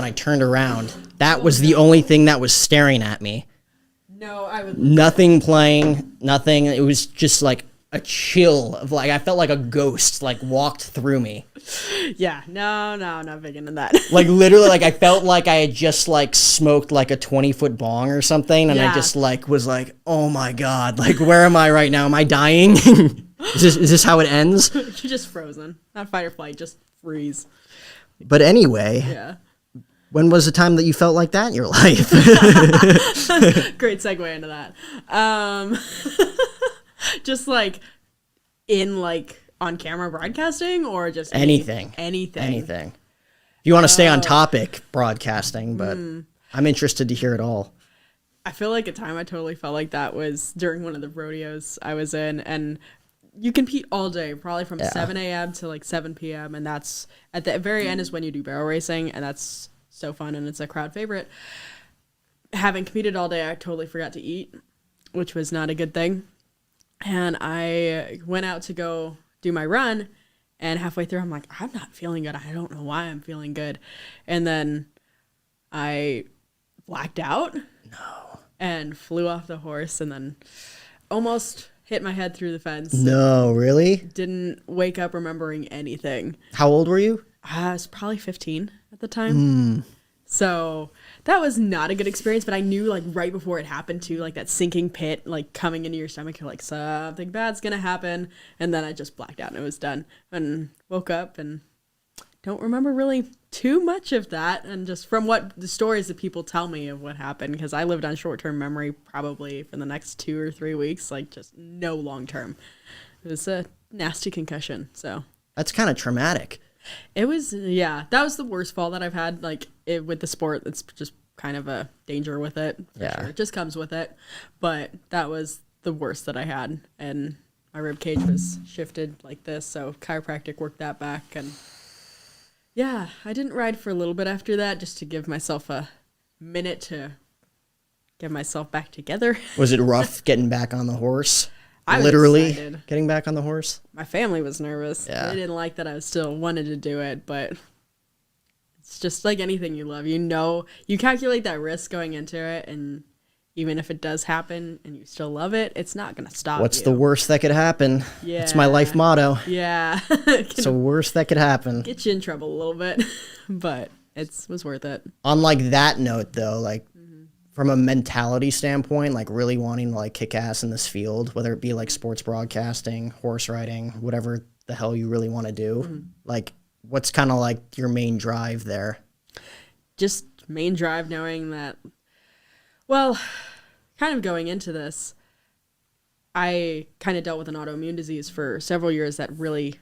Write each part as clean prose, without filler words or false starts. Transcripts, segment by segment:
when I turned around, that was the only thing that was staring at me. No, I would. Nothing playing, nothing. It was just like a chill of like, I felt like a ghost like walked through me. Yeah, no, not big into that. Like literally, like I felt like I had just like smoked like a 20-foot bong or something, and I just like was like, oh my god, like where am I right now? Am I dying? Is this how it ends? You're just frozen, not fight or flight, just freeze. But anyway, Yeah. when was the time that you felt like that in your life? Great segue into that. Just like in like on camera broadcasting or just Anything. If you want to stay on topic broadcasting, but I'm interested to hear it all. I feel like a time I totally felt like that was during one of the rodeos I was in, and you compete all day, probably from 7 a.m. to like 7 p.m. And that's at the very end is when you do barrel racing, and that's so fun and it's a crowd favorite. Having competed all day, I totally forgot to eat, which was not a good thing. And I went out to go do my run, and halfway through I'm like, I'm not feeling good. I don't know why I'm feeling good. And then I blacked out. No. And flew off the horse and then almost hit my head through the fence. No, really? Didn't wake up remembering anything. How old were you? I was probably 15 at the time. So that was not a good experience, but I knew like right before it happened too, like that sinking pit, like coming into your stomach, you're like, something bad's gonna happen. And then I just blacked out and it was done. And woke up and don't remember really too much of that. And just from what the stories that people tell me of what happened, because I lived on short-term memory probably for the next 2 or 3 weeks, like just no long-term. It was a nasty concussion. So That's kind of traumatic. it was, yeah, that was the worst fall that I've had. Like with the sport, it's just kind of a danger with it. Sure. It just comes with it. But that was the worst that I had. And my rib cage was shifted like this. So chiropractic worked that back. And yeah, I didn't ride for a little bit after that just to give myself a minute to get myself back together. Was it rough getting back on the horse? I was Literally excited. getting back on the horse? My family was nervous. Yeah. They didn't like that I still wanted to do it, but it's just like anything you love. You know, you calculate that risk going into it, and even if it does happen and you still love it, it's not going to stop What's you. the worst that could happen? Yeah. It's my life motto. Yeah. It's the worst that could happen. Get you in trouble a little bit, but it was worth it. On like that note though, like from a mentality standpoint, like really wanting to like kick ass in this field, whether it be like sports broadcasting, horse riding, whatever the hell you really want to do, like what's kind of like your main drive there? Just main drive knowing that, well, kind of going into this, I kind of dealt with an autoimmune disease for several years that really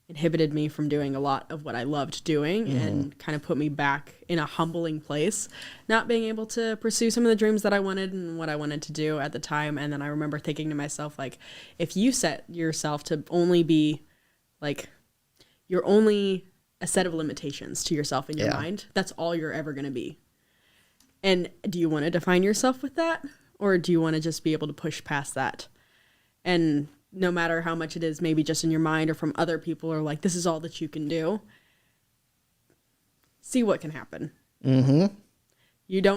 inhibited me from doing a lot of what I loved doing and kind of put me back in a humbling place, not being able to pursue some of the dreams that I wanted and what I wanted to do at the time. And then I remember thinking to myself, like, if you set yourself to only be like, you're only a set of limitations to yourself in your mind, that's all you're ever going to be. And do you want to define yourself with that? Or do you want to just be able to push past that? And no matter how much it is, maybe just in your mind or from other people, or like, this is all that you can do, see what can happen. You don't